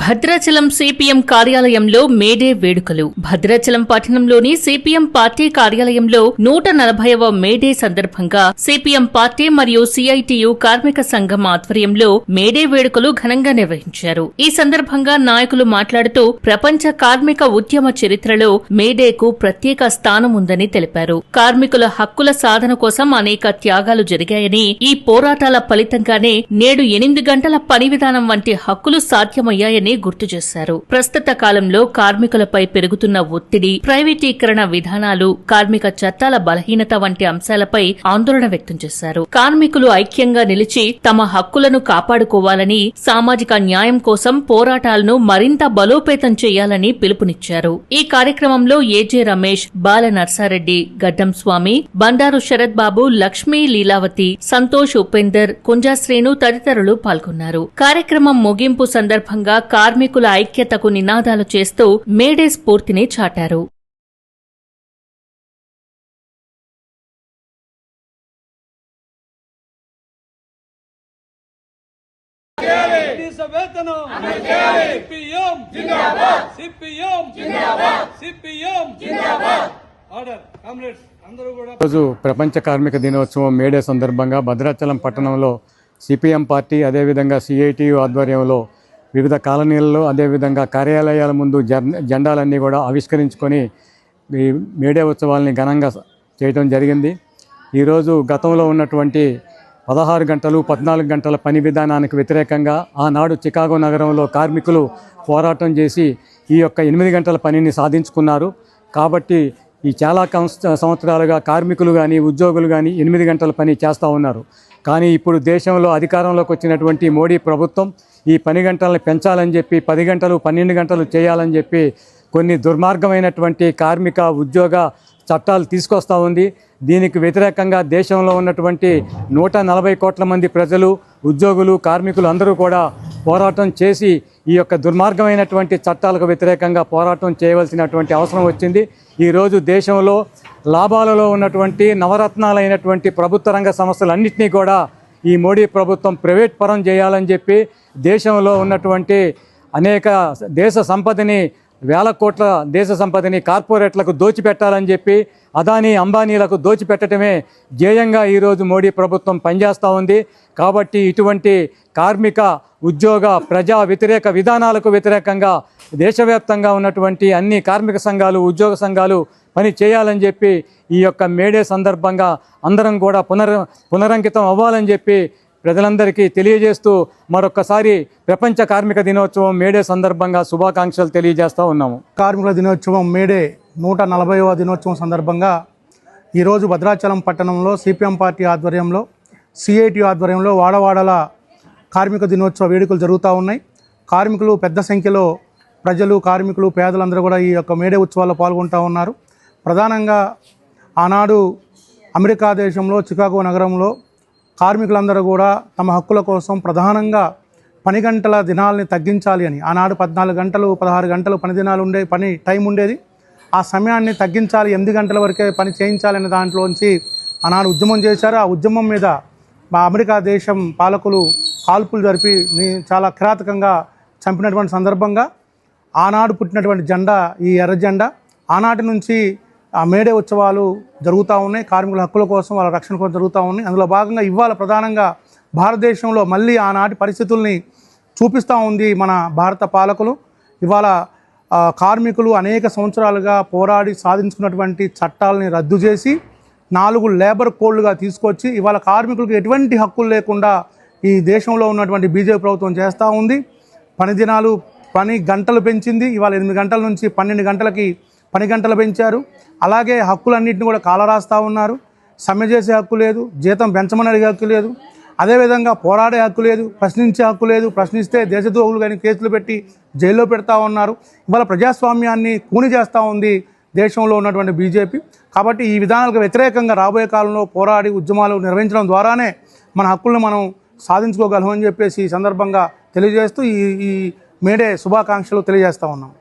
Bhadrachalam CPM కార్యాలయంలో May Day వేడుకలు. భద్రాచలం పట్టణంలోని సిపిఎం పార్టీ కార్యాలయంలో 140వ మేడే సందర్భంగా సిపిఎం పార్టీ మరియు సిఐటియు కార్మిక సంఘం ఆధ్వర్యంలో మేడే వేడుకలు ఘనంగా నిర్వహించారు. ఈ సందర్భంగా నాయకులు మాట్లాడుతూ ప్రపంచ కార్మిక ఉద్యమ చరిత్రలో మేడేకు ప్రత్యేక స్థానం ఉందని తెలిపారు. కార్మికుల హక్కుల సాధన కోసం అనేక త్యాగాలు జరిగాయని, ఈ పోరాటాల ఫలితంగానే నేడు 8 గంటల పని విధానం వంటి హక్కులు సాధ్యమయ్యాయని గుర్తు చేశారు. ప్రస్తుత కాలంలో కార్మికులపై పెరుగుతున్న ఒత్తిడి, ప్రైవేటీకరణ విధానాలు, కార్మిక చట్టాల బలహీనత వంటి అంశాలపై ఆందోళన వ్యక్తం చేశారు. కార్మికులు ఐక్యంగా నిలిచి తమ హక్కులను కాపాడుకోవాలని, సామాజిక న్యాయం కోసం పోరాటాలను మరింత బలోపేతం చేయాలని పిలుపునిచ్చారు. ఈ కార్యక్రమంలో ఏజే రమేష్, బాల నర్సారెడ్డి, గడ్డం స్వామి, బండారు శరత్ బాబు, లక్ష్మీ లీలావతి, సంతోష్, ఉపేందర్, కుంజాశ్రేణు తదితరులు పాల్గొన్నారు. కార్యక్రమం ముగింపు సందర్భంగా కార్మికుల ఐక్యతకు నినాదాలు చేస్తూ మేడే స్ఫూర్తిని చాటారు. రోజు ప్రపంచ కార్మిక దినోత్సవం మేడే సందర్భంగా భద్రాచలం పట్టణంలో సిపిఎం పార్టీ అదేవిధంగా సిఐటియు ఆధ్వర్యంలో వివిధ కాలనీలలో అదేవిధంగా కార్యాలయాల ముందు జెండాలన్నీ కూడా ఆవిష్కరించుకొని ఈ మేడే ఉత్సవాల్ని ఘనంగా చేయడం జరిగింది. ఈరోజు గతంలో ఉన్నటువంటి 16 గంటలు 14 గంటల పని విధానానికి వ్యతిరేకంగా ఆనాడు చికాగో నగరంలో కార్మికులు పోరాటం చేసి ఈ యొక్క 8 గంటల పనిని సాధించుకున్నారు. కాబట్టి ఈ చాలా సంవత్సరాలుగా కార్మికులు కానీ ఉద్యోగులు కానీ 8 గంటల పని చేస్తూ ఉన్నారు. కానీ ఇప్పుడు దేశంలో అధికారంలోకి వచ్చినటువంటి మోడీ ప్రభుత్వం ఈ పని గంటలను పెంచాలని చెప్పి 10 గంటలు 12 గంటలు చేయాలని చెప్పి కొన్ని దుర్మార్గమైనటువంటి కార్మిక ఉద్యోగ చట్టాలు తీసుకొస్తూ ఉంది. దీనికి వ్యతిరేకంగా దేశంలో ఉన్నటువంటి 140 కోట్ల మంది ప్రజలు, ఉద్యోగులు, కార్మికులు అందరూ కూడా పోరాటం చేసి ఈ యొక్క దుర్మార్గమైనటువంటి చట్టాలకు వ్యతిరేకంగా పోరాటం చేయవలసినటువంటి అవసరం వచ్చింది. ఈరోజు దేశంలో లాభాలలో ఉన్నటువంటి నవరత్నాలైనటువంటి ప్రభుత్వ రంగ సంస్థలన్నింటినీ కూడా ఈ మోడీ ప్రభుత్వం ప్రైవేట్ పరం చేయాలని చెప్పి దేశంలో ఉన్నటువంటి అనేక దేశ సంపదని, వేల కోట్ల దేశ సంపదని కార్పొరేట్లకు దోచిపెట్టాలని చెప్పి అదానీ అంబానీలకు దోచిపెట్టడమే ధ్యేయంగా ఈరోజు మోడీ ప్రభుత్వం పనిచేస్తూ ఉంది. కాబట్టి ఇటువంటి కార్మిక ఉద్యోగ ప్రజా వ్యతిరేక విధానాలకు వ్యతిరేకంగా దేశవ్యాప్తంగా ఉన్నటువంటి అన్ని కార్మిక సంఘాలు, ఉద్యోగ సంఘాలు పని చేయాలని చెప్పి ఈ యొక్క మేడే సందర్భంగా అందరం కూడా పునరంకితం అవ్వాలని చెప్పి ప్రజలందరికీ తెలియజేస్తూ మరొక్కసారి ప్రపంచ కార్మిక దినోత్సవం మేడే సందర్భంగా శుభాకాంక్షలు తెలియజేస్తూ ఉన్నాము. కార్మికుల దినోత్సవం మేడే 140వ దినోత్సవం సందర్భంగా ఈరోజు భద్రాచలం పట్టణంలో సిపిఎం పార్టీ ఆధ్వర్యంలో, సిఐటి ఆధ్వర్యంలో వాడవాడల కార్మిక దినోత్సవ వేడుకలు జరుగుతూ ఉన్నాయి. కార్మికులు పెద్ద సంఖ్యలో ప్రజలు, కార్మికులు, పేదలందరూ కూడా ఈ యొక్క మేడే ఉత్సవాల్లో పాల్గొంటూ ఉన్నారు. ప్రధానంగా ఆనాడు అమెరికా దేశంలో చికాగో నగరంలో కార్మికులందరూ కూడా తమ హక్కుల కోసం ప్రధానంగా పని గంటల దినాలని తగ్గించాలి అని, ఆనాడు 14 గంటలు 16 గంటలు పని దినాలు పని టైం ఉండేది. ఆ సమయాన్ని తగ్గించాలి, 8 గంటల వరకే పని చేయించాలనే దాంట్లోంచి ఆనాడు ఉద్యమం చేశారు. ఆ ఉద్యమం మీద మా అమెరికా దేశం పాలకులు కాల్పులు జరిపి చాలా కిరాతకంగా చంపినటువంటి సందర్భంగా ఆనాడు పుట్టినటువంటి జెండా ఈ ఎర్ర జెండా. ఆనాటి నుంచి ఆ మేడే ఉత్సవాలు జరుగుతూ ఉన్నాయి. కార్మికుల హక్కుల కోసం, వాళ్ళ రక్షణ కోసం జరుగుతూ ఉన్నాయి. అందులో భాగంగా ఇవాళ ప్రధానంగా భారతదేశంలో మళ్ళీ ఆనాటి పరిస్థితుల్ని చూపిస్తూ ఉంది మన భారత పాలకులు. ఇవాళ కార్మికులు అనేక సంవత్సరాలుగా పోరాడి సాధించుకున్నటువంటి చట్టాలని రద్దు చేసి 4 లేబర్ కోడ్లుగా తీసుకొచ్చి ఇవాళ కార్మికులకు ఎటువంటి హక్కులు లేకుండా ఈ దేశంలో ఉన్నటువంటి బీజేపీ ప్రభుత్వం చేస్తూ ఉంది. పని గంటలు పెంచింది. ఇవాళ 8 గంటల నుంచి 12 గంటలకి పని గంటలు పెంచారు. అలాగే హక్కులన్నింటినీ కూడా కాలరాస్తూ ఉన్నారు. సమ్మె చేసే హక్కు లేదు, జీతం పెంచమని అడిగే హక్కు లేదు, అదేవిధంగా పోరాడే హక్కు లేదు, ప్రశ్నించే హక్కు లేదు. ప్రశ్నిస్తే దేశద్రోహులు కానీ కేసులు పెట్టి జైల్లో పెడతా ఉన్నారు. ఇవాళ ప్రజాస్వామ్యాన్ని కూని చేస్తూ ఉంది దేశంలో ఉన్నటువంటి బీజేపీ. కాబట్టి ఈ విధానాలకు వ్యతిరేకంగా రాబోయే కాలంలో పోరాడి ఉద్యమాలు నిర్వహించడం ద్వారానే మన హక్కులను మనం సాధించుకోగలమని చెప్పేసి ఈ సందర్భంగా తెలియజేస్తూ ఈ మేడే శుభాకాంక్షలు తెలియజేస్తూ ఉన్నాం.